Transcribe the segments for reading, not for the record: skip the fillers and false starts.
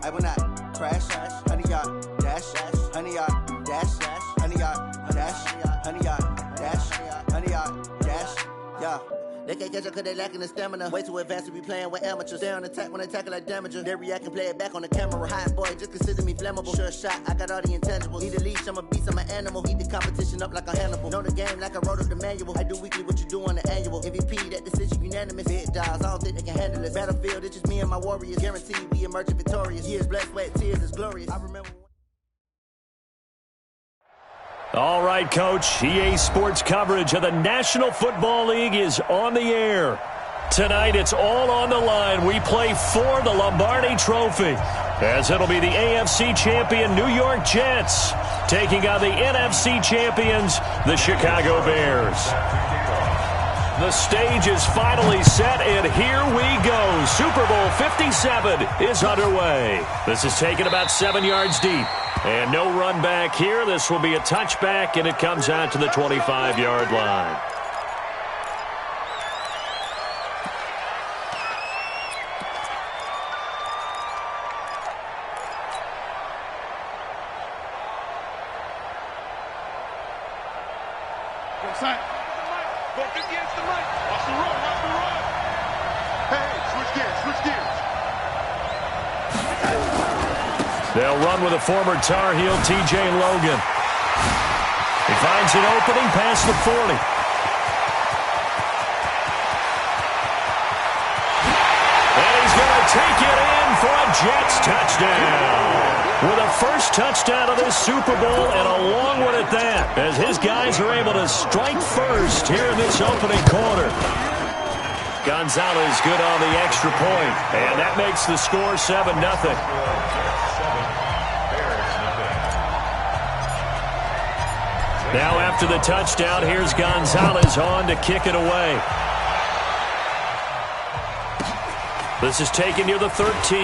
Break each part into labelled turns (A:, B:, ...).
A: I will not crash, 100-yard dash, 100-yard dash, 100-yard dash, 100-yard dash, 100-yard dash, yeah. They can't catch up cause they lacking the stamina. Way too advanced to be playing with amateurs. Stay on attack when they tackle like damager. They react and play it back on the camera. Hot boy, just consider me flammable. Sure shot, I got all the intangibles. Need a leash, I'm a beast, I'm an animal. Eat the competition up like a Hannibal. Know the game like I wrote up the manual. I do weekly what you do on the annual. MVP, that decision unanimous. Big dials, I don't think they can handle it. Battlefield, it's just me and my warriors. Guaranteed we emerge victorious. Years, blood, sweat, tears, it's glorious. I remember.
B: All right, Coach. EA Sports coverage of the National Football League is on the air. Tonight, it's all on the line. We play for the Lombardi Trophy, as it'll be the AFC champion New York Jets taking on the NFC champions, the Chicago Bears. The stage is finally set, and here we go. Super Bowl 57 is underway. This is taken about 7 yards deep. And no run back here. This will be a touchback, and it comes out to the 25-yard line. They'll run with a former Tar Heel, T.J. Logan. He finds an opening past the 40. And he's going to take it in for a Jets touchdown. With a first touchdown of this Super Bowl, and a long one at that, as his guys are able to strike first here in this opening quarter. Gonzalez good on the extra point, and that makes the score 7-0. Now after the touchdown, here's Gonzalez on to kick it away. This is taken near the 13.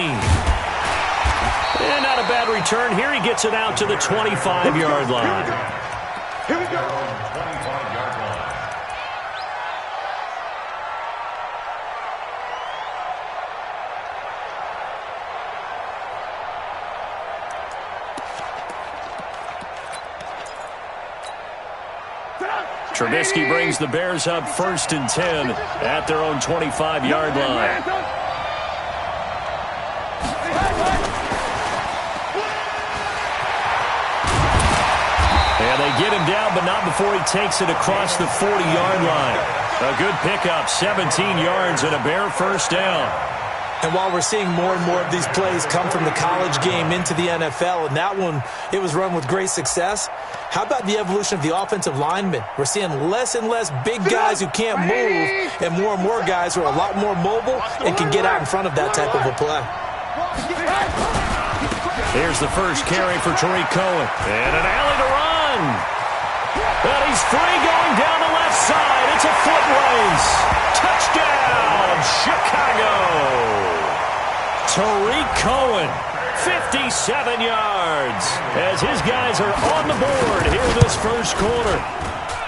B: And not a bad return here. He gets it out to the 25-yard line.
C: Here we go. 25-yard line.
B: Trubisky brings the Bears up 1st and 10 at their own 25-yard line. And they get him down, but not before he takes it across the 40-yard line. A good pickup, 17 yards and a Bear first down.
D: And while we're seeing more and more of these plays come from the college game into the NFL, and that one, it was run with great success, how about the evolution of the offensive linemen? We're seeing less and less big guys who can't move, and more guys who are a lot more mobile and can get out in front of that type of a play.
B: Here's the first carry for Tariq Cohen. And an alley to run. And he's free going down the left side. It's a foot race. Touchdown, Chicago. Tariq Cohen, 57 yards, as his guys are on the board here in this first quarter.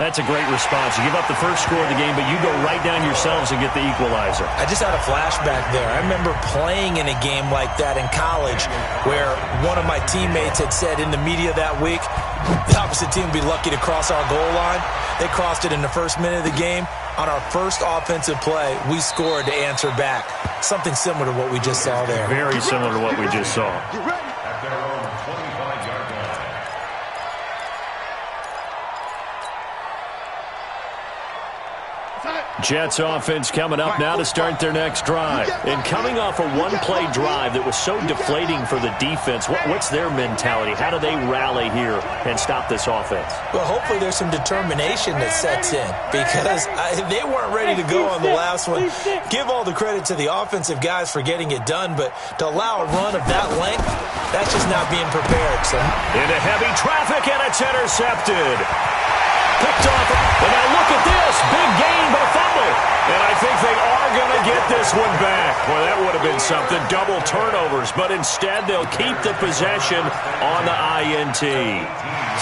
B: That's a great response. You give up the first score of the game, but you go right down yourselves and get the equalizer.
D: I just had a flashback there. I remember playing in a game like that in college where one of my teammates had said in the media that week, the opposite team would be lucky to cross our goal line. They crossed it in the first minute of the game. On our first offensive play, we scored to answer back. Something similar to what we just saw there.
B: Very similar to what we just saw.
C: At their own 25-yard line.
B: Jets offense coming up now to start their next drive. And coming off a one-play drive that was so deflating for the defense, what's their mentality? How do they rally here and stop this offense?
D: Well, hopefully there's some determination that sets in, because they weren't ready to go on the last one. Give all the credit to the offensive guys for getting it done, but to allow a run of that length, that's just not being prepared. So
B: into heavy traffic, and it's intercepted. Picked off, and now look at this. Big gain, but a fumble. And I think they are going to get this one back. Well, that would have been something. Double turnovers, but instead they'll keep the possession on the INT.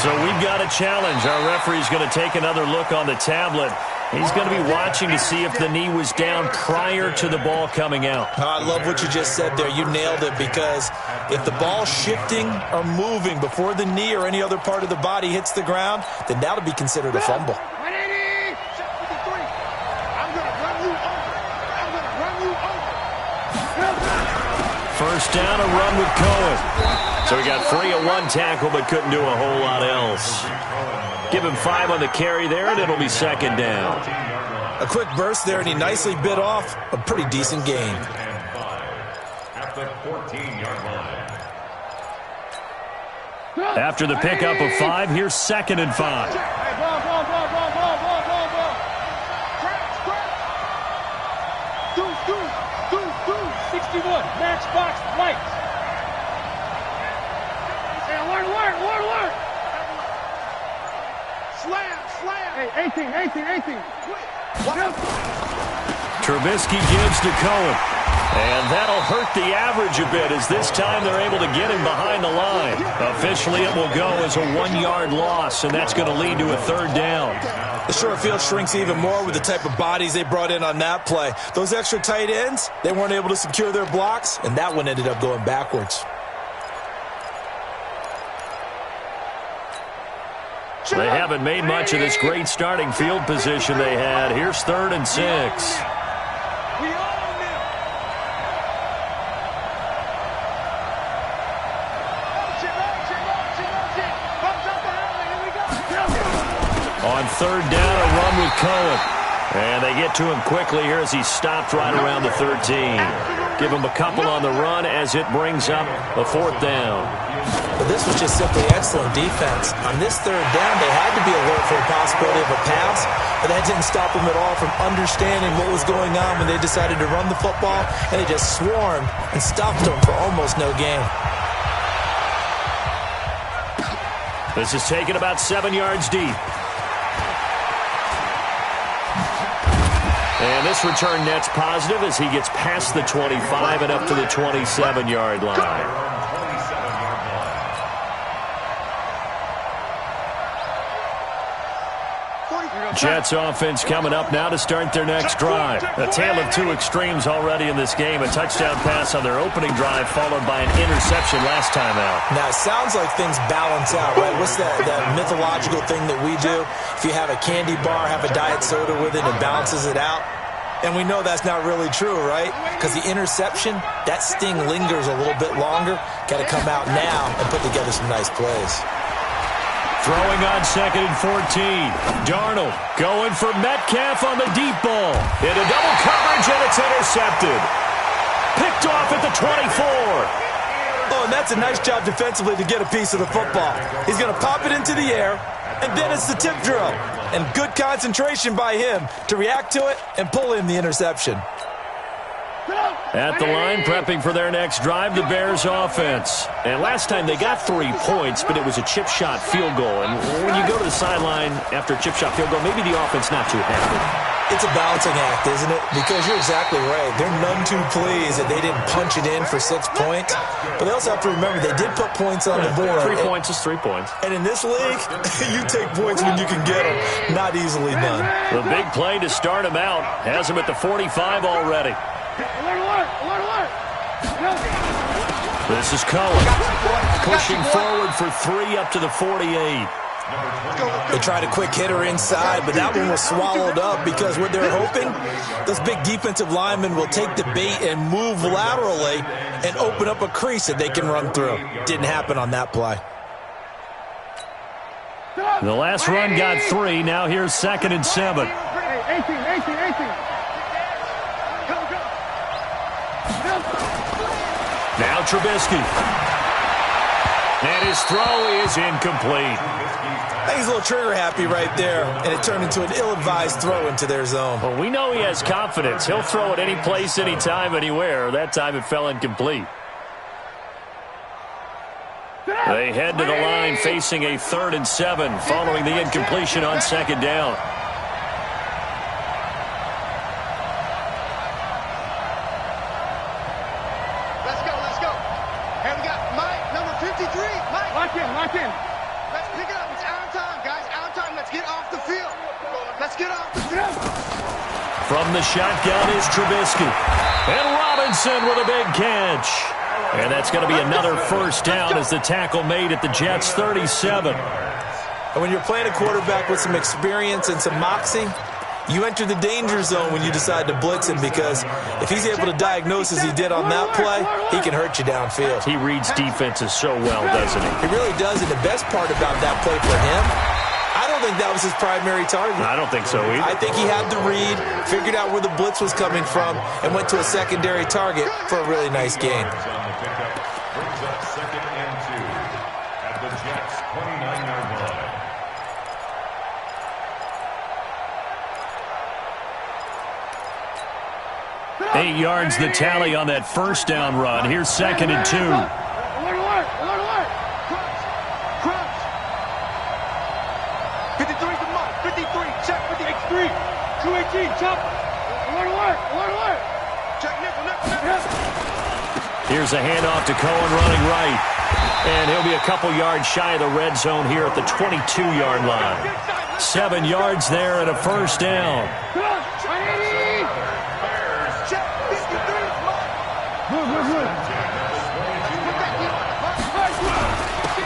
B: So we've got a challenge. Our referee's going to take another look on the tablet. He's going to be watching to see if the knee was down prior to the ball coming out.
D: I love what you just said there. You nailed it, because if the ball's shifting or moving before the knee or any other part of the body hits the ground, then that'll be considered a fumble.
B: First down, a run with Cohen. So he got free of one tackle but couldn't do a whole lot else. Give him 5 on the carry there, and it'll be second down.
D: A quick burst there, and he nicely bit off a pretty decent gain.
C: At the 14-yard line.
B: After the pickup of 5, here's second and 5.
E: Do 61, match box, lights. Hey, alert. Slam. Hey, 18.
B: Trubisky gives to Cohen. And that'll hurt the average a bit, as this time they're able to get him behind the line. Officially, it will go as a 1-yard loss, and that's going to lead to a third down.
D: The short field shrinks even more with the type of bodies they brought in on that play. Those extra tight ends, they weren't able to secure their blocks, and that one ended up going backwards.
B: They haven't made much of this great starting field position they had. Here's 3rd and 6. On 3rd down, a run with Cohen. And they get to him quickly here as he's stopped right around the 13. Give him a couple on the run as it brings up a 4th down.
D: But this was just simply excellent defense. On this 3rd down, they had to be alert for the possibility of a pass, but that didn't stop them at all from understanding what was going on when they decided to run the football, and they just swarmed and stopped them for almost no gain.
B: This is taken about 7 yards deep. And this return net's positive as he gets past the 25 and up to the 27-yard line. Jets offense coming up now to start their next drive. A tale of 2 extremes already in this game. A touchdown pass on their opening drive followed by an interception last time out.
D: Now, it sounds like things balance out, right? What's that mythological thing that we do? If you have a candy bar, have a diet soda with it, it balances it out. And we know that's not really true, right? Because the interception, that sting lingers a little bit longer. Got to come out now and put together some nice plays.
B: Throwing on 2nd and 14. Darnold going for Metcalf on the deep ball. Into double coverage, and it's intercepted. Picked off at the 24.
D: Oh, and that's a nice job defensively to get a piece of the football. He's going to pop it into the air, and then it's the tip drill. And good concentration by him to react to it and pull in the interception.
B: At the line, prepping for their next drive, the Bears offense. And last time they got 3 points, but it was a chip shot field goal. And when you go to the sideline after a chip shot field goal, maybe the offense not too happy.
D: It's a balancing act, isn't it? Because you're exactly right. They're none too pleased that they didn't punch it in for 6 points. But they also have to remember they did put points on the board.
B: 3 points is 3 points.
D: And in this league, you take points when you can get them. Not easily done.
B: The big play to start him out has him at the 45 already.
E: Alert.
B: This is Cohen pushing forward for 3 up to the 48.
D: They tried a quick hitter inside, but that one was swallowed up because what they're hoping, those big defensive linemen will take the bait and move laterally and open up a crease that they can run through. Didn't happen on that play.
B: The last run got 3. Now here's 2nd and 7.
E: 18.
B: Now Trubisky. And his throw is incomplete.
D: I think he's a little trigger happy right there, and it turned into an ill-advised throw into their zone.
B: Well, we know he has confidence. He'll throw it any place, anytime, anywhere. That time it fell incomplete. They head to the line facing a 3rd and 7 following the incompletion on 2nd down.
E: Let's go. Hey, we got Mike, number 53. Mike. Lock in. Let's pick it up. It's our time, guys. Our time. Let's get off the field. Let's Let's get up.
B: From the shotgun is Trubisky. And Robinson with a big catch. And that's going to be another first down as the tackle made at the Jets' 37.
D: And when you're playing a quarterback with some experience and some moxie, you enter the danger zone when you decide to blitz him, because if he's able to diagnose as he did on that play, he can hurt you downfield.
B: He reads defenses so well, doesn't he?
D: He really does, and the best part about that play for him, I don't think that was his primary target.
B: I don't think so either.
D: I think he had the read, figured out where the blitz was coming from, and went to a secondary target for a really nice gain.
C: Brings up 2nd and 2 at the Jets' 29-yard line.
B: 8 yards the tally on that first down run. Here's 2nd and 2.
E: Crunch. Crunch. 53's the mark. 53. Check 53. 218. Chop. Alert. Check nickel.
B: Here's a handoff to Cohen running right. And he'll be a couple yards shy of the red zone here at the 22-yard line. 7 yards there and a first down.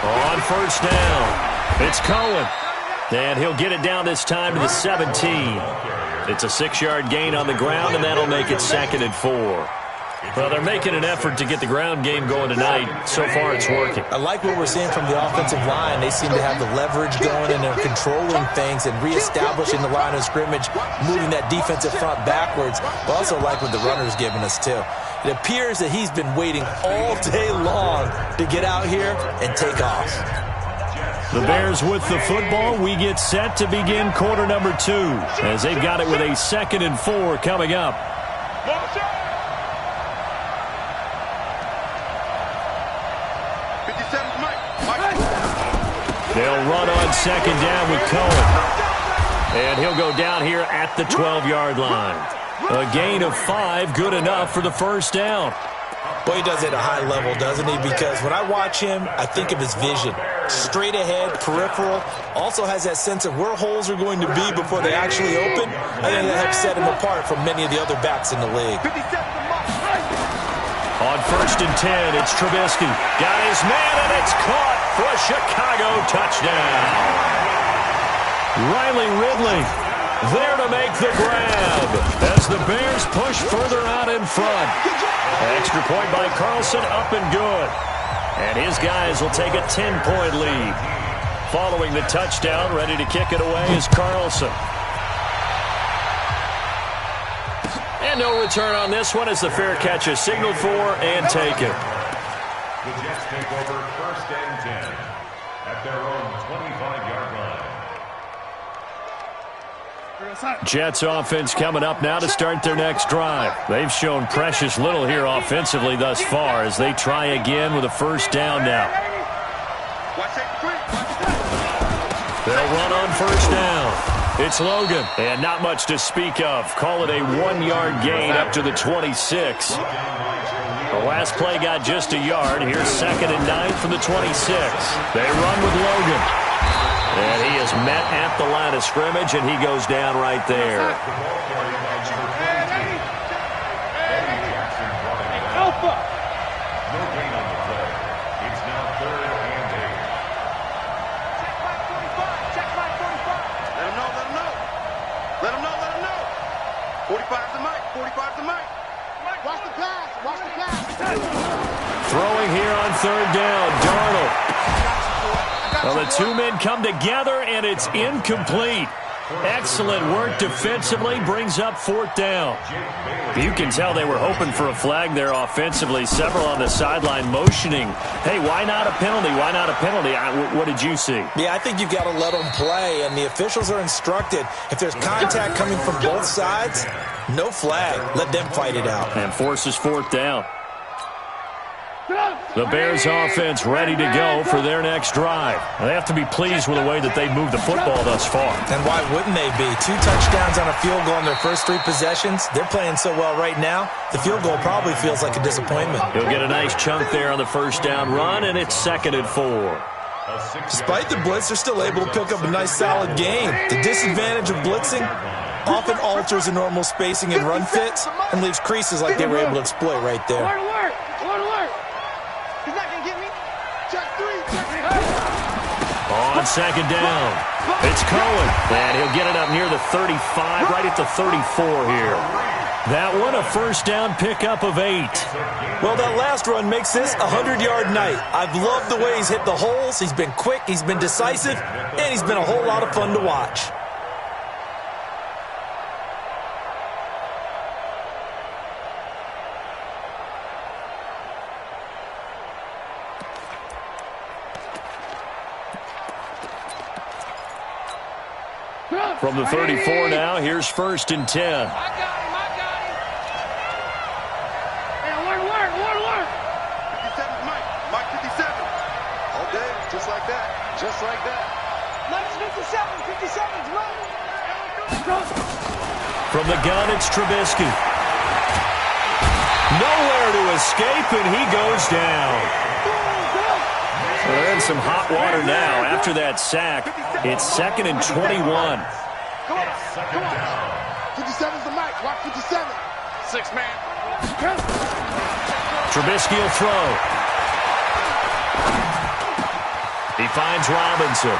B: On first down, it's Cohen. And he'll get it down this time to the 17. It's a 6-yard gain on the ground, and that'll make it 2nd and 4. Well, they're making an effort to get the ground game going tonight. So far, it's working.
D: I like what we're seeing from the offensive line. They seem to have the leverage going, and they're controlling things and reestablishing the line of scrimmage, moving that defensive front backwards. But also like what the runner's giving us, too. It appears that he's been waiting all day long to get out here and take off.
B: The Bears with the football. We get set to begin quarter number 2 as they've got it with a 2nd and 4 coming up. They'll run on 2nd down with Cohen. And he'll go down here at the 12-yard line. A gain of 5, good enough for the first down.
D: Boy, he does it at a high level, doesn't he? Because when I watch him, I think of his vision. Straight ahead, peripheral. Also has that sense of where holes are going to be before they actually open. I think that helps set him apart from many of the other backs in the league.
B: On 1st and 10, it's Trubisky. Got his man, and it's caught for a Chicago touchdown. Riley Ridley there to make the grab as the Bears push further out in front. Extra point by Carlson, up and good. And his guys will take a 10-point lead. Following the touchdown, ready to kick it away is Carlson. And no return on this one as the fair catch is signaled for and taken.
C: The Jets take over 1st and 10 at their own 25-yard line.
B: Jets offense coming up now to start their next drive. They've shown precious little here offensively thus far as they try again with a first down now. They'll run on first down. It's Logan, and not much to speak of. Call it a 1-yard gain up to the 26. The last play got just a yard. Here's 2nd and 9 from the 26. They run with Logan. And he is met at the line of scrimmage, and he goes down right there.
E: Alpha.
C: No gain on the play. It's now 3rd and 8.
E: Check my 45. Let him know. 45 to Mike. 45 to Mike. Watch the pass.
B: Throwing here on 3rd down, Darnold. Well, the two men come together, and it's incomplete. Excellent work defensively, brings up 4th down. You can tell they were hoping for a flag there offensively. Several on the sideline motioning. Hey, why not a penalty? Why not a penalty? What did you see?
D: Yeah, I think you've got to let them play, and the officials are instructed. If there's contact coming from both sides, no flag. Let them fight it out.
B: And forces 4th down. The Bears offense ready to go for their next drive. They have to be pleased with the way that they've moved the football thus far.
D: And why wouldn't they be? 2 touchdowns on a field goal in their first 3 possessions. They're playing so well right now, the field goal probably feels like a disappointment.
B: He'll get a nice chunk there on the first down run, and it's 2nd and 4.
D: Despite the blitz, they're still able to pick up a nice solid gain. The disadvantage of blitzing often alters the normal spacing and run fits and leaves creases like they were able to exploit right there.
E: Alert! He's not going to get me. Check 3.
B: On second down, it's Cohen, and he'll get it up near the 35, right at the 34 here. That one a first down pickup of 8.
D: Well, that last run makes this a 100-yard night. I've loved the way he's hit the holes. He's been quick, he's been decisive, and he's been a whole lot of fun to watch.
B: From the 34 now, here's first and 10.
E: I got him. Hey, alert. 57's Mike. Mike 57. All day, just like that. Mike's 57's Mike.
B: From the gun, it's Trubisky. Nowhere to escape, and he goes down. So they're in some hot water now after that sack. It's second and 21.
E: Come on. 57's the Mike. Watch 57. 6-man.
B: Trubisky will throw. He finds Robinson.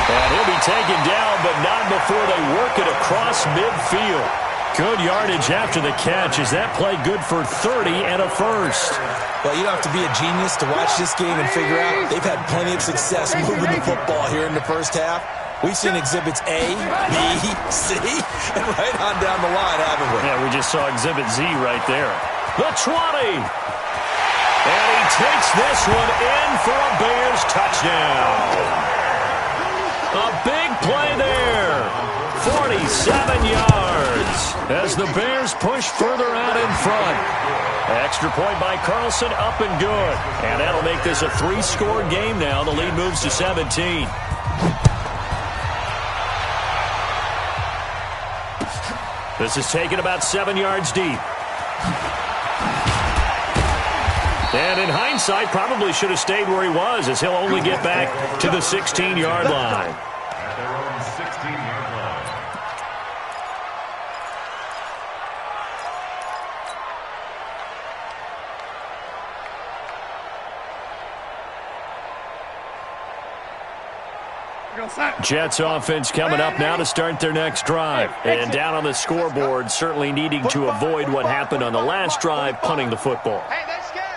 B: And he'll be taken down, but not before they work it across midfield. Good yardage after the catch. Is that play good for 30 and a first?
D: Well, you don't have to be a genius to watch this game and figure out they've had plenty of success moving the football here in the first half. We've seen exhibits A, B, C, and right on down the line, haven't we?
B: Yeah, we just saw exhibit Z right there. The 20. And he takes this one in for a Bears touchdown. A big play there. 47 yards as the Bears push further out in front. Extra point by Carlson, up and good. And that'll make this a 3-score game now. The lead moves to 17. This is taken about 7 yards deep. And in hindsight, probably should have stayed where he was, as he'll only get back to the 16-yard line.
C: At their own 16-yard line.
B: Jets offense coming up now to start their next drive. And down on the scoreboard, certainly needing to avoid what happened on the last drive, punting the football.
E: Hey, they're scared.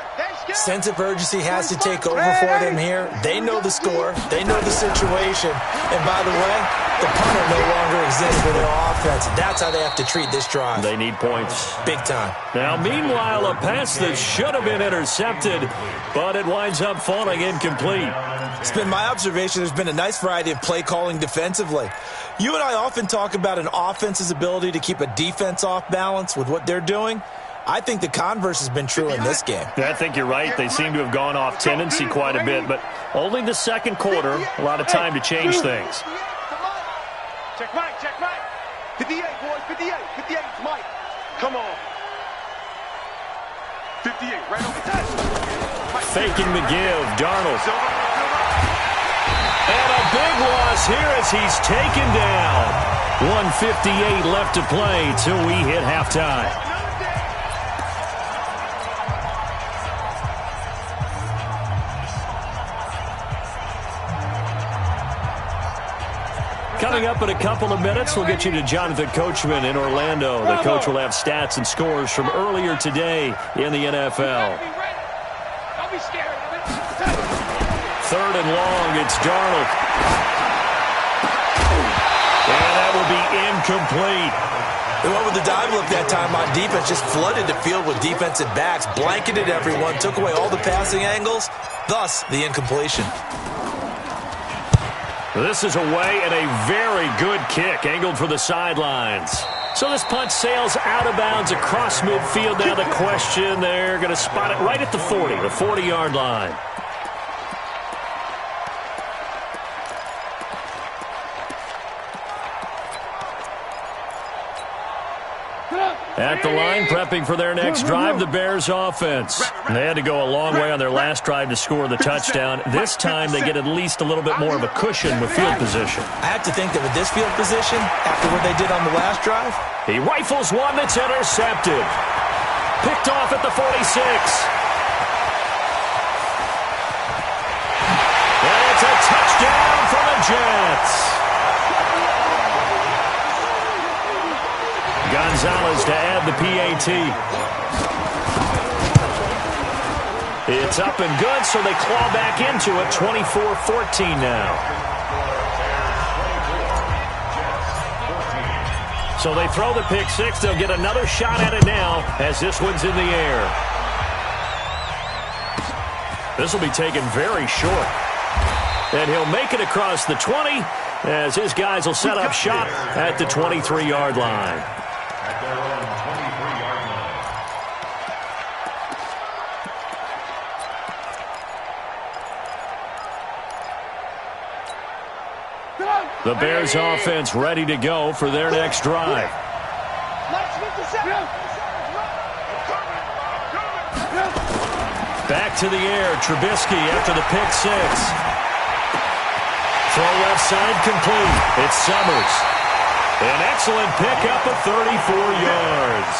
D: Sense of urgency has to take over for them here. They know the score. They know the situation. And by the way, the punter no longer exists for their offense. That's how they have to treat this drive.
B: They need points.
D: Big time.
B: Now, meanwhile, a pass that should have been intercepted, but it winds up falling incomplete.
D: It's been my observation there's been a nice variety of play calling defensively. You and I often talk about an offense's ability to keep a defense off balance with what they're doing. I think the converse has been true in this game.
B: Yeah, I think you're right. They seem to have gone off tendency quite a bit, but only the second quarter, a lot of time to change things.
E: Check Mike. 58, boys, 58. 58's Mike. Come on. 58, right over there.
B: Faking the give, Darnold. And a big loss here as he's taken down. 1:58 left to play till we hit halftime. Coming up in a couple of minutes, we'll get you to Jonathan Coachman in Orlando. The coach will have stats and scores from earlier today in the NFL.
E: Don't be scared of it.
B: Third and long, it's Darnold. And that will be incomplete.
D: They went with the dive look that time on defense, just flooded the field with defensive backs, blanketed everyone, took away all the passing angles, thus the incompletion.
B: This is away and a very good kick, angled for the sidelines. So this punt sails out of bounds across midfield. Now the question, they're going to spot it right at the 40, the 40-yard line. At the line, prepping for their next drive, the Bears offense. They had to go a long way on their last drive to score the touchdown. This time, they get at least a little bit more of a cushion with field position.
D: I have to think that with this field position, after what they did on the last drive,
B: he rifles one that's intercepted. Picked off at the 46. And it's a touchdown for the Jets. Gonzalez to add the PAT. It's up and good, so they claw back into it. 24-14 now. So they throw the pick six. They'll get another shot at it now as this one's in the air. This will be taken very short. And he'll make it across the 20 as his guys will set up shop at the 23-yard line.
C: At their own 23-yard line.
B: The Bears offense ready to go for their next drive. Back to the air, Trubisky after the pick six. Throw left side complete. It's Summers. An excellent pickup of 34 yards.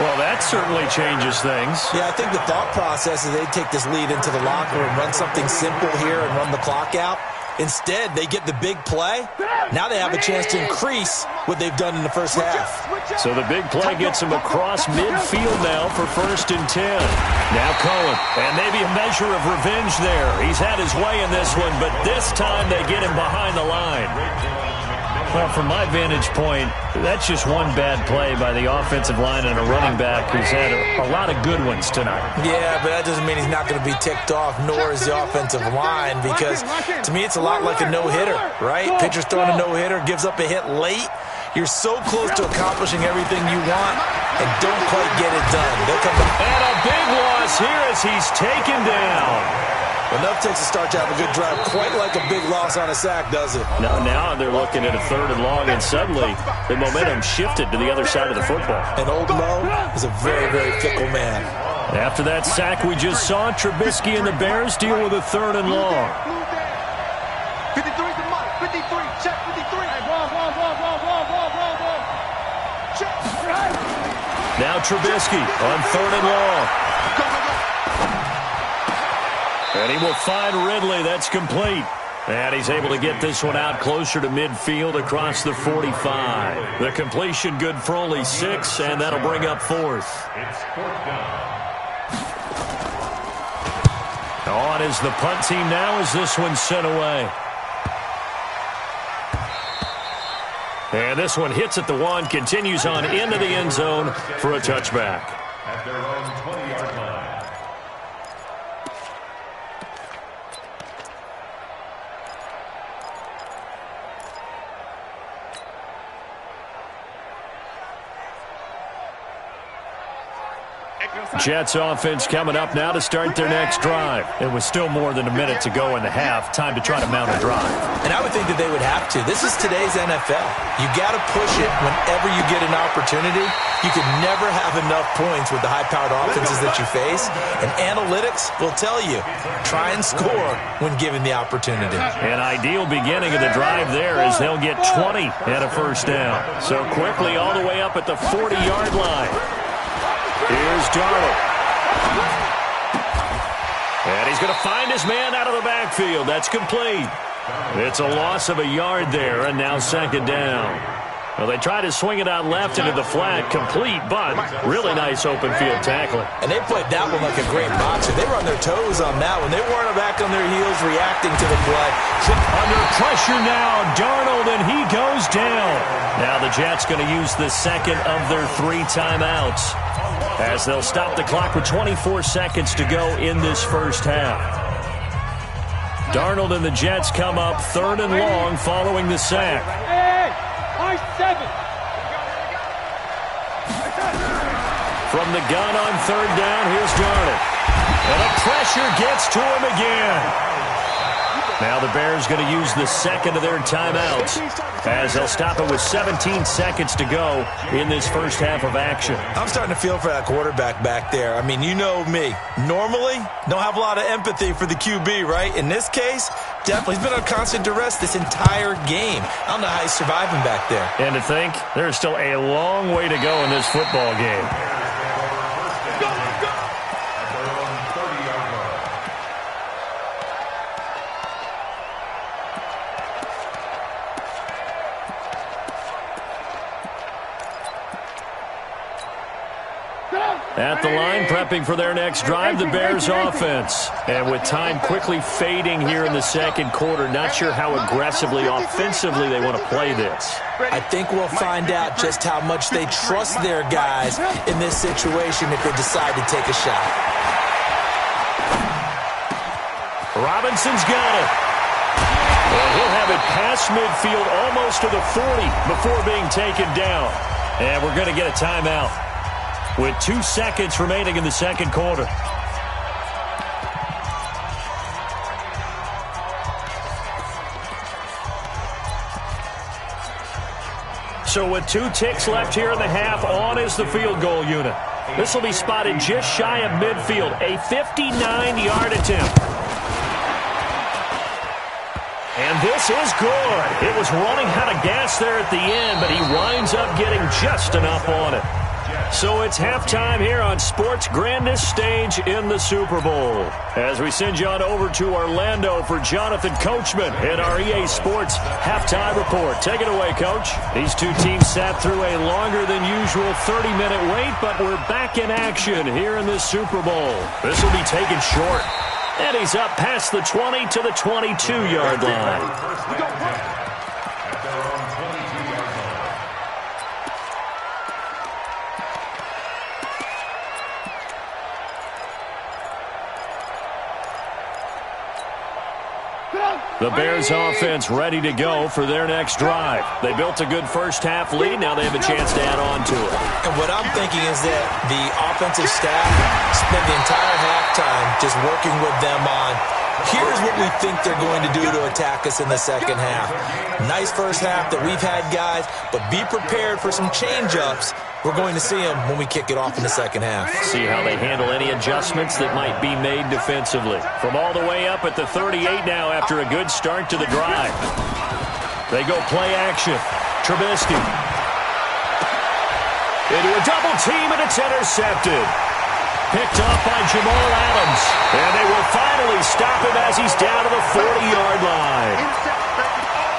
B: Well, that certainly changes things.
D: Yeah, I think the thought process is they take this lead into the locker room, run something simple here and run the clock out. Instead, they get the big play. Now they have a chance to increase what they've done in the first half.
B: So the big play gets him across midfield now for 1st and 10. Now Cohen, and maybe a measure of revenge there. He's had his way in this one, but this time they get him behind the line. Well, from my vantage point, that's just one bad play by the offensive line and a running back who's had a lot of good ones tonight.
D: Yeah, but that doesn't mean he's not going to be ticked off, nor is the offensive line, because to me it's a lot like a no-hitter, right? Pitcher's throwing a no-hitter, gives up a hit late. You're so close to accomplishing everything you want and don't quite get it done. They'll come back.
B: And a big loss here as he's taken down.
D: Enough takes a start to have a good drive. Quite like a big loss on a sack, does it?
B: Now they're looking at a 3rd and long, and suddenly the momentum shifted to the other side of the football.
D: And old Mo is a very, very fickle man.
B: After that sack we just saw, Trubisky and the Bears deal with a 3rd and long.
E: 53 to Mike. 53. Check 53. Check.
B: Now Trubisky on 3rd and long. And he will find Ridley. That's complete. And he's able to get this one out closer to midfield across the 45. The completion good for only 6, and that'll bring up 4th.
C: It's 4th down.
B: On is the punt team now as this one's sent away. And this one hits at the 1, continues on into the end zone for a touchback.
C: At their own 20-yard line.
B: Jets offense coming up now to start their next drive. It was still more than a minute to go in the half. Time to try to mount a drive.
D: And I would think that they would have to. This is today's NFL. You got to push it whenever you get an opportunity. You can never have enough points with the high-powered offenses that you face. And analytics will tell you, try and score when given the opportunity.
B: An ideal beginning of the drive there as they'll get 20 and a 1st down. So quickly all the way up at the 40-yard line. Here's Darnold. And he's going to find his man out of the backfield. That's complete. It's a loss of a yard there, and now 2nd down. Well, they try to swing it out left into the flat, complete, but really nice open field tackling.
D: And they played that one like a great boxer. They were on their toes on that one. They weren't back on their heels reacting to the play.
B: Under pressure now, Darnold, and he goes down. Now the Jets going to use the 2nd of their 3 timeouts as they'll stop the clock with 24 seconds to go in this first half. Darnold and the Jets come up 3rd and long following the sack. From the gun on 3rd down, here's Darnold. And the pressure gets to him again. Now the Bears going to use the second of their timeouts as they'll stop it with 17 seconds to go in this first half of action.
D: I'm starting to feel for that quarterback back there. I mean, you know me. Normally, don't have a lot of empathy for the QB, right? In this case, definitely. He's been on constant duress this entire game. I don't know how he's surviving back there.
B: And to think, there's still a long way to go in this football game. At the line, prepping for their next drive, the Bears offense. And with time quickly fading here in the second quarter, not sure how aggressively, offensively they want to play this.
D: I think we'll find out just how much they trust their guys in this situation if they decide to take a shot.
B: Robinson's got it. And he'll have it past midfield almost to the 40 before being taken down. And we're going to get a timeout with 2 seconds remaining in the second quarter. So with 2 ticks left here in the half, on is the field goal unit. This will be spotted just shy of midfield, a 59-yard attempt. And this is good. It was running out of gas there at the end, but he winds up getting just enough on it. So it's halftime here on sports' grandest stage in the Super Bowl. As we send you on over to Orlando for Jonathan Coachman in our EA Sports halftime report. Take it away, Coach. These two teams sat through a longer than usual 30-minute wait, but we're back in action here in this Super Bowl. This will be taken short. And he's up past the 20 to the 22-yard line. The Bears offense ready to go for their next drive. They built a good first-half lead. Now they have a chance to add on to it.
D: And what I'm thinking is that the offensive staff spent the entire halftime just working with them on, here's what we think they're going to do to attack us in the second half. Nice first half that we've had, guys, but be prepared for some change-ups. We're going to see them when we kick it off in the second half.
B: See how they handle any adjustments that might be made defensively. From all the way up at the 38 now after a good start to the drive. They go play action. Trubisky. Into a double team, and it's intercepted. Picked off by Jamal Adams. And they will finally stop him as he's down to the 40-yard line.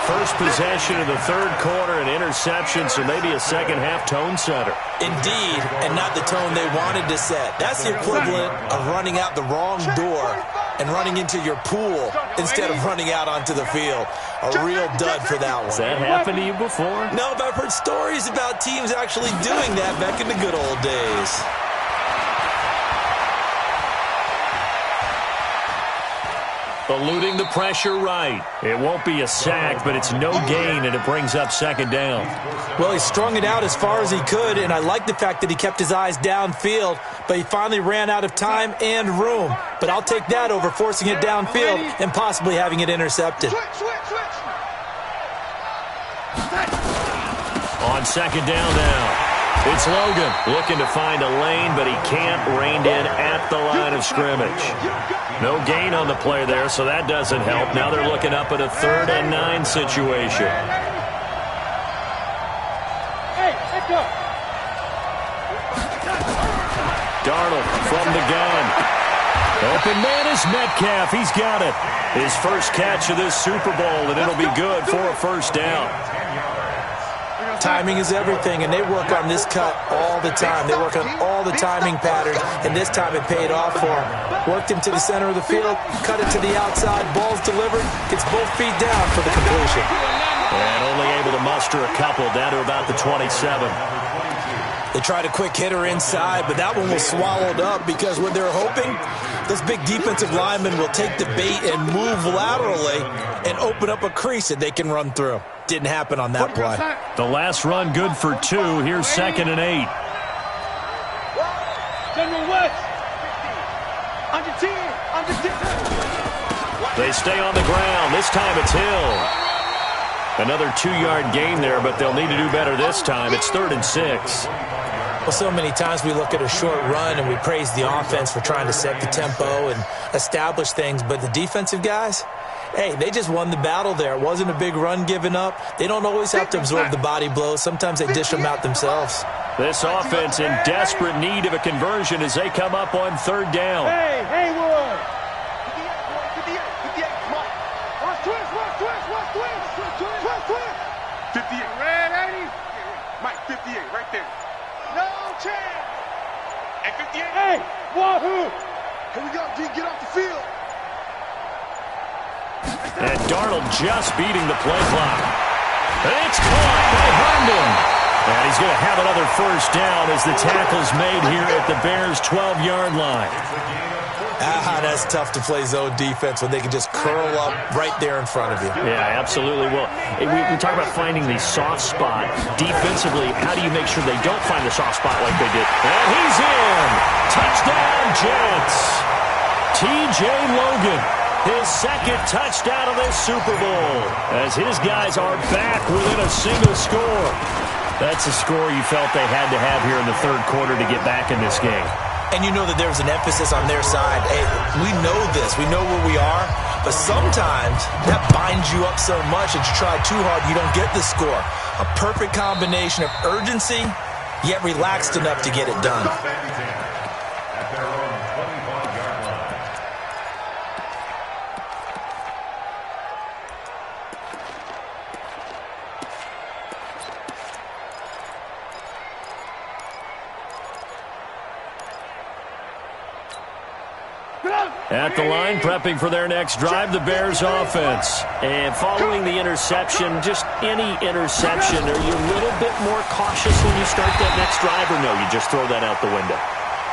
B: First possession of the third quarter, an interception, so maybe a second-half tone setter.
D: Indeed, and not the tone they wanted to set. That's the equivalent of running out the wrong door and running into your pool instead of running out onto the field. A real dud for that one.
B: Has that happened to you before?
D: No, but I've heard stories about teams actually doing that back in the good old days.
B: Eluding the pressure right. It won't be a sack, but it's no gain, and it brings up second down.
D: Well, he strung it out as far as he could, and I like the fact that he kept his eyes downfield, but he finally ran out of time and room. But I'll take that over forcing it downfield and possibly having it intercepted.
B: On second down now. It's Logan looking to find a lane, but he can't. Reined in at the line of scrimmage. No gain on the play there, so that doesn't help. Now they're looking up at a 3rd and 9 situation. Darnold from the gun. Open man is Metcalf. He's got it. His first catch of this Super Bowl, and it'll be good for a first down.
D: Timing is everything, and they work on this cut all the time. They work on all the timing patterns, and this time it paid off for him. Worked him to the center of the field, cut it to the outside, ball's delivered, gets both feet down for the completion.
B: And only able to muster a couple, down to about the 27.
D: They tried a quick hitter inside, but that one was swallowed up because what they're hoping, this big defensive lineman will take the bait and move laterally and open up a crease that they can run through. Didn't happen on that play.
B: The last run good for 2. Here's 2nd and 8.
E: General West. On your team.
B: They stay on the ground. This time it's Hill. Another 2-yard gain there, but they'll need to do better this time. It's 3rd and 6.
D: Well, so many times we look at a short run and we praise the offense for trying to set the tempo and establish things, but the defensive guys, hey, they just won the battle there. It wasn't a big run given up. They don't always have to absorb the body blows. Sometimes they dish them out themselves.
B: This offense in desperate need of a conversion as they come up on 3rd down.
E: Hey, Haywood! 58, Mike. Watch twist. 58, red 80. Mike, 58, right there. No chance. And 58. Hey, wahoo! Here we go, D, get off the field.
B: And Darnold just beating the play clock. And it's caught by Herndon. And he's going to have another 1st down as the tackle's made here at the Bears' 12-yard line.
D: That's tough to play zone defense when they can just curl up right there in front of you.
B: Yeah, absolutely. Well, we talk about finding the soft spot. Defensively, how do you make sure they don't find the soft spot like they did? And he's in! Touchdown, Jets! T.J. Logan, his 2nd touchdown of this Super Bowl, as his guys are back within a single score. That's a score you felt they had to have here in the 3rd quarter to get back in this game.
D: And you know that there's an emphasis on their side. Hey, we know this. We know where we are. But sometimes that binds you up so much that you try too hard, you don't get the score. A perfect combination of urgency, yet relaxed enough to get it done.
C: At their own 25-yard line.
B: At the line, prepping for their next drive, the Bears offense. And following the interception, just any interception, are you a little bit more cautious when you start that next drive, or no, you just throw that out the window?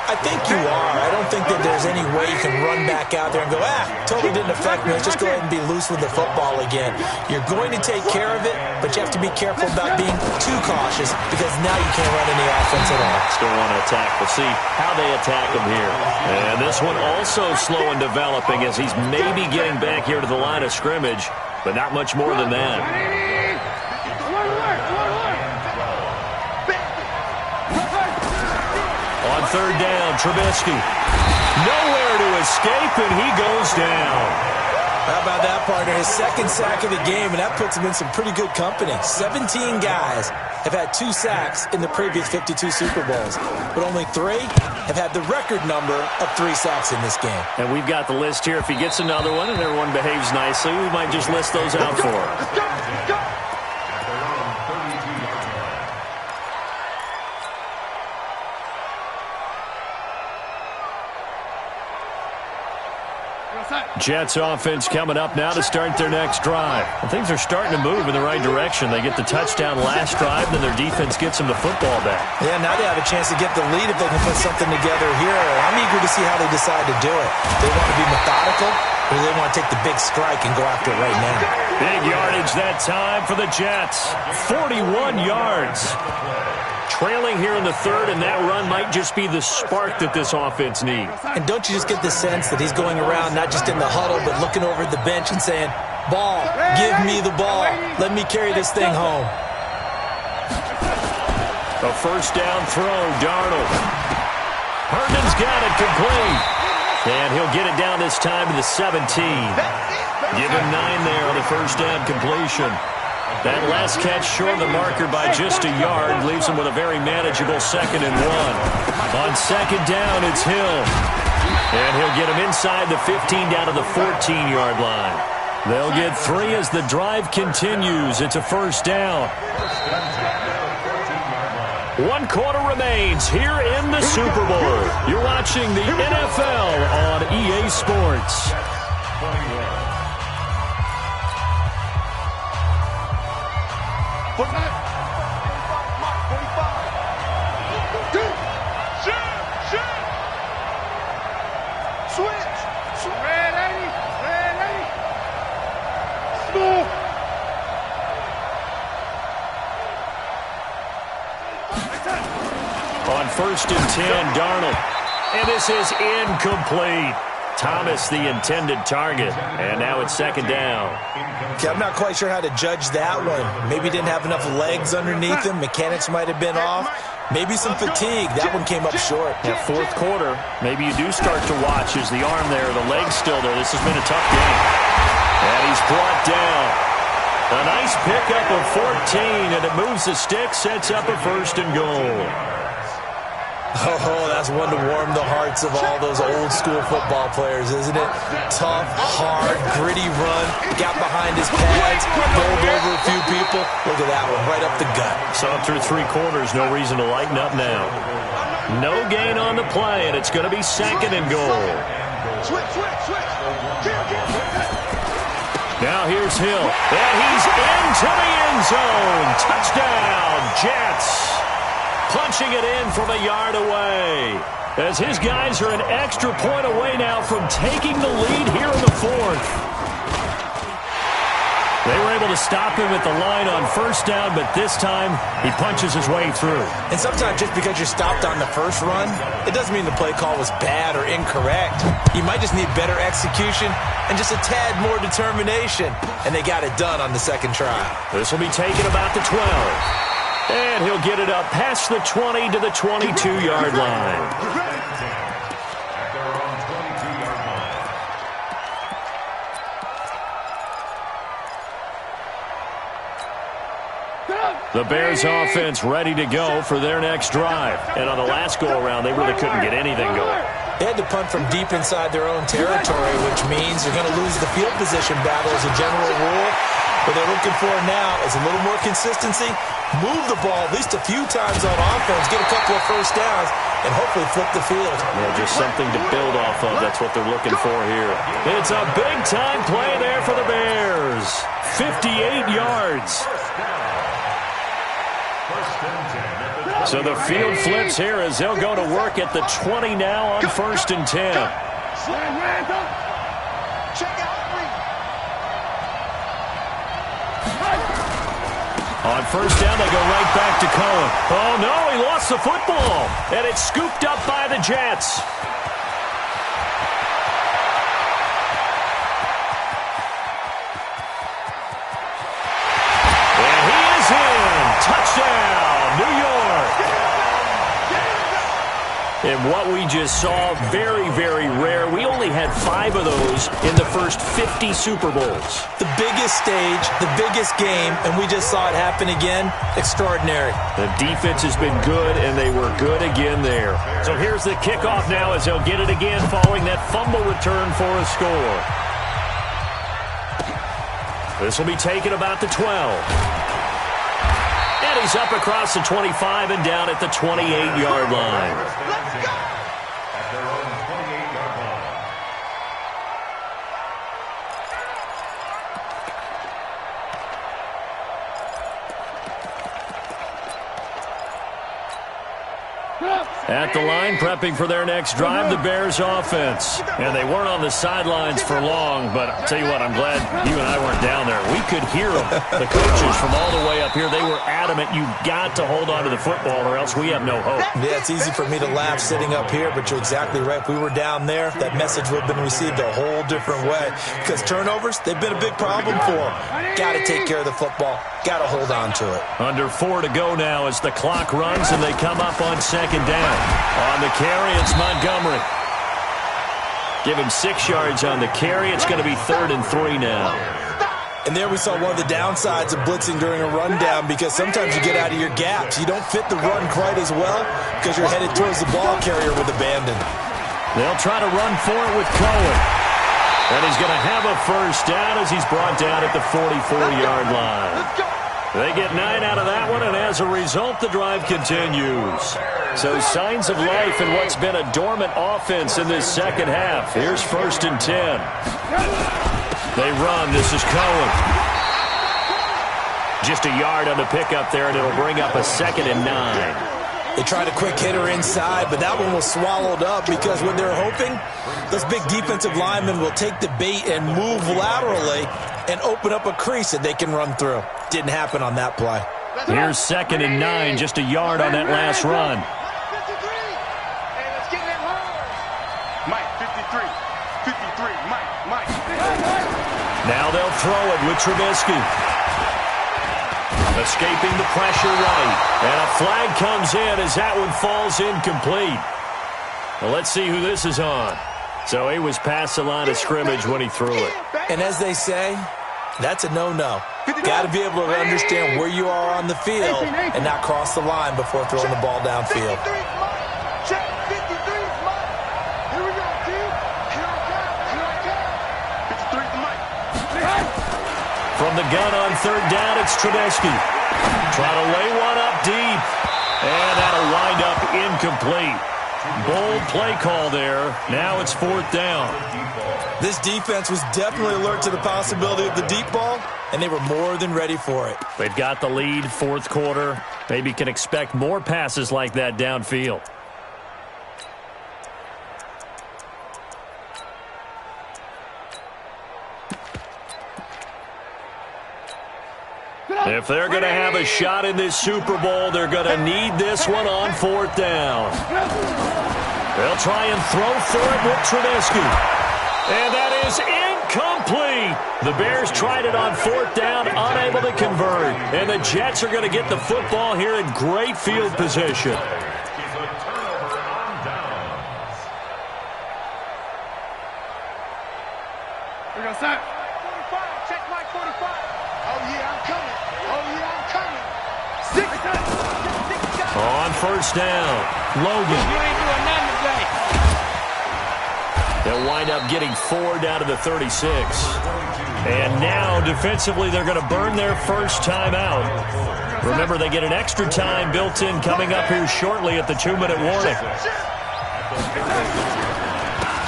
D: I think you are. I don't think that there's any way you can run back out there and go, totally didn't affect me. Let's just go ahead and be loose with the football again. You're going to take care of it, but you have to be careful about being too cautious because now you can't run any offense at all.
B: Still want to attack. We'll see how they attack him here. And this one also slow and developing as he's maybe getting back here to the line of scrimmage, but not much more than that. On 3rd down, Trubisky. Nowhere to escape, and he goes down.
D: How about that, partner? His 2nd sack of the game, and that puts him in some pretty good company. 17 guys have had 2 sacks in the previous 52 Super Bowls, but only 3 have had the record number of 3 sacks in this game.
B: And we've got the list here. If he gets another one and everyone behaves nicely, we might just list those out for him.
C: At their own 32-yard line.
B: Jets offense coming up now to start their next drive. And things are starting to move in the right direction. They get the touchdown last drive, then their defense gets them the football back.
D: Yeah, now they have a chance to get the lead if they can put something together here. I'm eager to see how they decide to do it. They want to be methodical, or they want to take the big strike and go after it right now.
B: Big yardage that time for the Jets. 41 yards. Trailing here in the 3rd, and that run might just be the spark that this offense needs.
D: And don't you just get the sense that he's going around not just in the huddle, but looking over at the bench and saying, ball, give me the ball. Let me carry this thing home.
B: A 1st down throw, Darnold. Herndon's got it complete. And he'll get it down this time to the 17. Give him 9 there on the 1st down completion. That last catch short of the marker by just a yard leaves him with a very manageable 2nd and 1. On 2nd down, it's Hill. And he'll get him inside the 15 down to the 14-yard line. They'll get 3 as the drive continues. It's a 1st down. 1 quarter remains here in the Super Bowl. You're watching the NFL on EA Sports.
C: 21.
B: On 1st and 10, Darnold. And this is incomplete. Thomas, the intended target, and now it's second down.
D: Okay, I'm not quite sure how to judge that one. Maybe didn't have enough legs underneath him. Mechanics might have been off. Maybe some fatigue. That one came up short.
B: Yeah, fourth quarter, maybe you do start to watch. Is the arm there, the leg's still there. This has been a tough game. And he's brought down. A nice pickup of 14, and it moves the stick, sets up a first and goal.
D: Oh, that's one to warm the hearts of all those old-school football players, isn't it? Tough, hard, gritty run. Got behind his pads, bowled over a few people. Look at that one, right up the gut.
B: Saw it through 3 quarters. No reason to lighten up now. No gain on the play, and it's going to be second and goal. Now here's Hill, and he's into the end zone. Touchdown, Jets. Punching it in from a yard away. As his guys are an extra point away now from taking the lead here in the fourth. They were able to stop him at the line on first down, but this time he punches his way through.
D: And sometimes just because you're stopped on the first run, it doesn't mean the play call was bad or incorrect. You might just need better execution and just a tad more determination. And they got it done on the second try.
B: This will be taken about the 12. And he'll get it up past the 20 to the 22-yard line. The Bears offense ready to go for their next drive. And on the last go-around, they really couldn't get anything going.
D: They had to punt from deep inside their own territory, which means they're going to lose the field position battle as a general rule. What they're looking for now is a little more consistency, move the ball at least a few times on offense, get a couple of first downs, and hopefully flip the field.
B: Yeah, just something to build off of. That's what they're looking for here. It's a big-time play there for the Bears. 58 yards. So the field flips here as they'll go to work at the 20 now on 1st and 10. On first down, they go right back to Cohen. Oh, no, he lost the football. And it's scooped up by the Jets. And he is in. Touchdown, New York. And what we just saw, very, very rare. We only had 5 of those in the first 50 Super Bowls.
D: The biggest stage, the biggest game, and we just saw it happen again. Extraordinary.
B: The defense has been good, and they were good again there. So here's the kickoff now as they'll get it again following that fumble return for a score. This will be taken about the 12. And he's up across the 25 and down at the 28-yard line.
C: Let's go! At their own 28-yard line.
B: At the line, prepping for their next drive, the Bears offense. And they weren't on the sidelines for long, but I'll tell you what, I'm glad you and I weren't down there. We could hear them. The coaches from all the way up here, they were adamant, you've got to hold on to the football or else we have no hope.
D: Yeah, it's easy for me to laugh sitting up here, but you're exactly right. If we were down there, that message would have been received a whole different way. Because turnovers, they've been a big problem for them. Got to take care of the football. Got to hold on to it.
B: Under 4 to go now as the clock runs and they come up on second down. On the carry, it's Montgomery. Give him 6 yards on the carry. It's going to be 3rd and 3 now.
D: And there we saw one of the downsides of blitzing during a rundown because sometimes you get out of your gaps. You don't fit the run quite as well because you're headed towards the ball carrier with abandon.
B: They'll try to run for it with Cohen. And he's going to have a first down as he's brought down at the 44-yard line. They get 9 out of that one, and as a result, the drive continues. So signs of life in what's been a dormant offense in this second half. Here's 1st and 10. They run. This is Cohen. Just a yard on the pickup there, and it'll bring up a 2nd and 9.
D: They tried a quick hitter inside, but that one was swallowed up because what they're hoping, those big defensive linemen will take the bait and move laterally and open up a crease that they can run through. Didn't happen on that play.
B: Here's 2nd and 9, just a yard on that last run.
E: Mike, 53. Mike.
B: Now they'll throw it with Trubisky. Escaping the pressure right. And a flag comes in as that one falls incomplete. Well, let's see who this is on. So he was past the line of scrimmage when he threw it.
D: And as they say, that's a no-no. Got to be able to understand where you are on the field and not cross the line before throwing the ball downfield.
E: Check 53, Mike. Here we go, dude. Here I come. 53 to Mike.
B: From the gun on third down, it's Trubisky. Trying to lay one up deep. And that'll wind up incomplete. Bold play call there. Now it's fourth down.
D: This defense was definitely alert to the possibility of the deep ball, and they were more than ready for it.
B: They've got the lead, fourth quarter. Maybe can expect more passes like that downfield. If they're going to have a shot in this Super Bowl, they're going to need this one on fourth down. They'll try and throw for it with Trubisky. And that is incomplete. The Bears tried it on fourth down, unable to convert. And the Jets are going to get the football here in great field position.
E: We're going to start. 45. Check Mike 45. Oh, yeah, I'm coming.
B: On first down, Logan. They'll wind up getting 4 down to the 36. And now, defensively, they're going to burn their first time out. Remember, they get an extra time built in coming up here shortly at the 2-minute warning.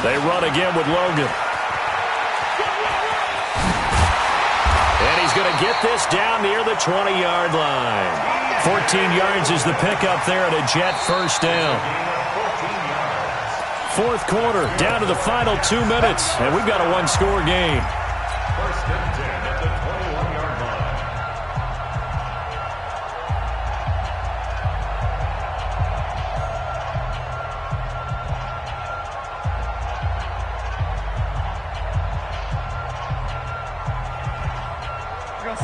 B: They run again with Logan. And he's going to get this down near the 20-yard line. 14 yards is the pickup there at a Jet first down. Fourth quarter, down to the final 2 minutes, and we've got a one-score game.
C: First and 10 at the 21-yard line.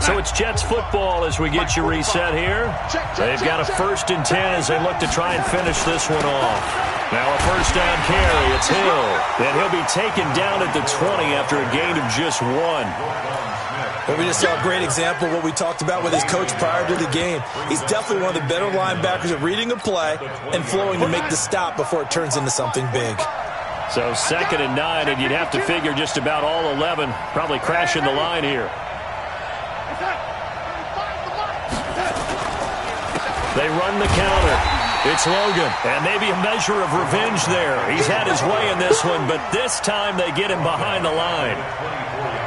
B: So it's Jets football as we get you reset here. They've got a first and 10 as they look to try and finish this one off. Now a first down carry. It's Hill. And he'll be taken down at the 20 after a gain of just 1.
D: Well, we just saw a great example of what we talked about with his coach prior to the game. He's definitely one of the better linebackers at reading a play and flowing to make the stop before it turns into something big.
B: So 2nd and 9, and you'd have to figure just about all 11 probably crashing the line here. They run the counter. It's Logan. And maybe a measure of revenge there. He's had his way in this one, but this time they get him behind the line.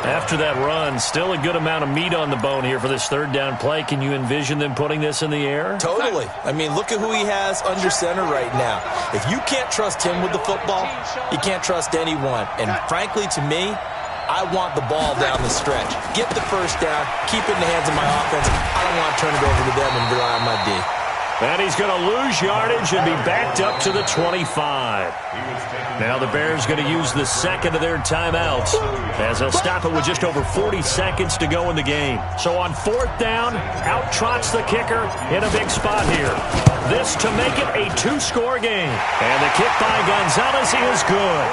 B: After that run, still a good amount of meat on the bone here for this third down play. Can you envision them putting this in the air?
D: Totally. I mean, look at who he has under center right now. If you can't trust him with the football, you can't trust anyone. And frankly, to me, I want the ball down the stretch. Get the first down, keep it in the hands of my offense. I don't want to turn it over to them and rely on my D.
B: And he's going to lose yardage and be backed up to the 25. Now the Bears going to use the second of their timeouts as they'll stop it with just over 40 seconds to go in the game. So on fourth down, out trots the kicker in a big spot here. This to make it a 2-score game. And the kick by Gonzalez is good.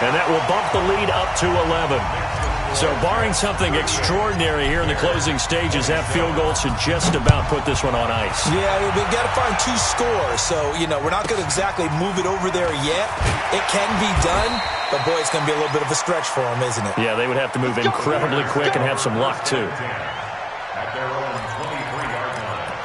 B: And that will bump the lead up to 11. So barring something extraordinary here in the closing stages, that field goal should just about put this one on ice.
D: Yeah, we've got to find 2 scores. So, we're not going to exactly move it over there yet. It can be done, but boy, it's going to be a little bit of a stretch for them, isn't it?
B: Yeah, they would have to move incredibly quick and have some luck, too.
C: At their own 23-yard line.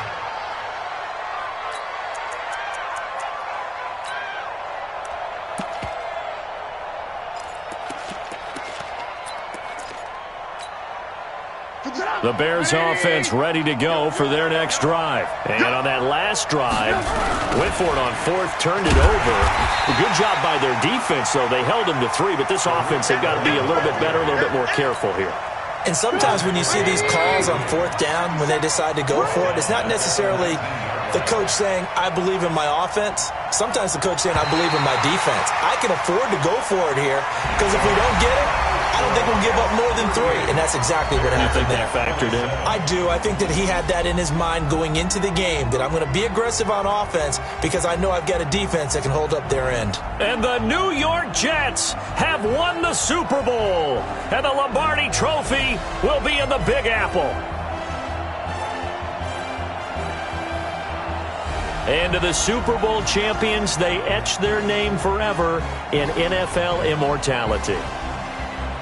B: The Bears offense ready to go for their next drive. And on that last drive, went for it on fourth, turned it over. A good job by their defense, though. They held them to 3, but this offense, they've got to be a little bit better, a little bit more careful here.
D: And sometimes when you see these calls on fourth down, when they decide to go for it, it's not necessarily the coach saying, I believe in my offense. Sometimes the coach saying, I believe in my defense. I can afford to go for it here because if we don't get don't think we'll give up more than 3, and that's exactly what happened there.
B: You think that factored in?
D: I do. I think that he had that in his mind going into the game, that I'm going to be aggressive on offense because I know I've got a defense that can hold up their end.
B: And the New York Jets have won the Super Bowl, and the Lombardi Trophy will be in the Big Apple. And to the Super Bowl champions, they etch their name forever in NFL immortality.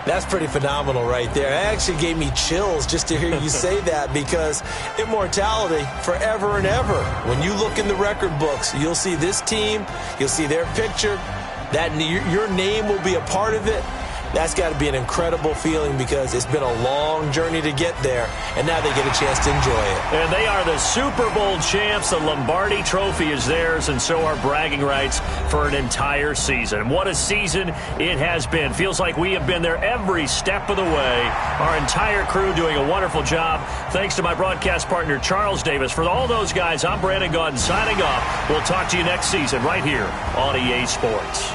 D: That's pretty phenomenal right there. It actually gave me chills just to hear you say that, because immortality forever and ever. When you look in the record books, you'll see this team, you'll see their picture, that your name will be a part of it. That's got to be an incredible feeling, because it's been a long journey to get there, and now they get a chance to enjoy it.
B: And they are the Super Bowl champs. The Lombardi Trophy is theirs, and so are bragging rights for an entire season. What a season it has been. Feels like we have been there every step of the way. Our entire crew doing a wonderful job. Thanks to my broadcast partner, Charles Davis. For all those guys, I'm Brandon Gaudin signing off. We'll talk to you next season right here on EA Sports.